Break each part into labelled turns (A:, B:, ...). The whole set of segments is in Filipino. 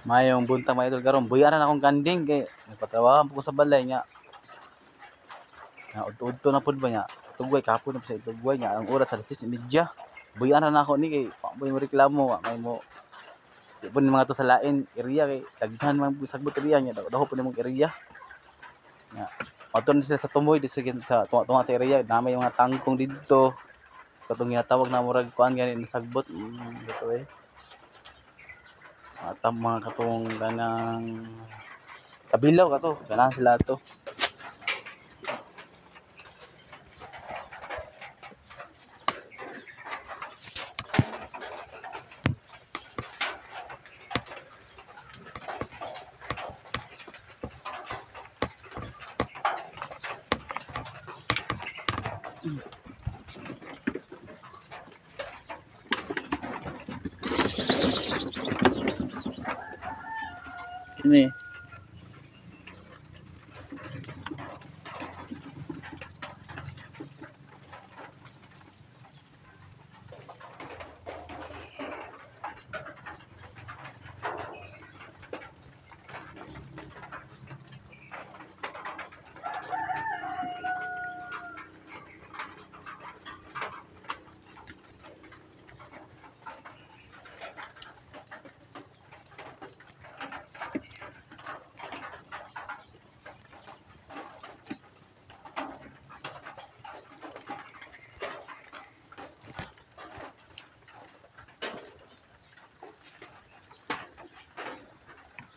A: Mayong buntag mga idol karon. Buyaran akong kanding kay nagpatrabaho po ko sa balay nya. Na udto na pud ba nya. Tugway kapon na sa tugway nya. Ang oras alas 10:30. Buyaran na ako ni kay pamoy mo reklamo may mo. Di po mga to sa lain area kay daghan man po sagbot area nya. Daho po nimong area. Nya. Maton sila sa tumoy di sa tunga sa area. Namay mga tangkong didto. Katong ginatawag na murag kuan gani nasagbot. Dito eh. Mga katong ganang kabilaw ka to. Ganahan sila to.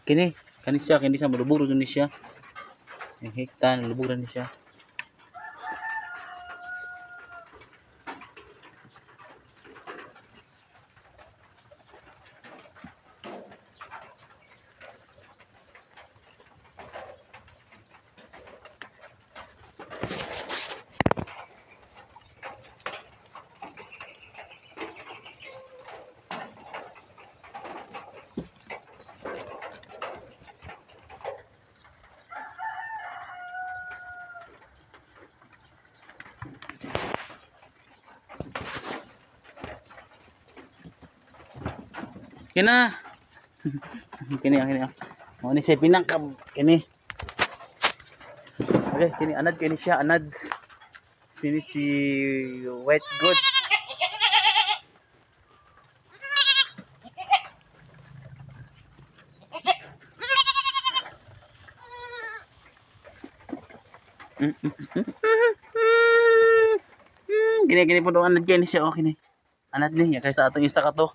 A: Ini. Kani siya malubog rin siya. Yung hekta malubog rin siya. Kina. Kini. Mo ni siya pinangkam kini. Okay, kini anad kini siya anad. Sini si white goat. Gini po doon anad kini siya okay ni. Anad niya kaysa atong isa ka to.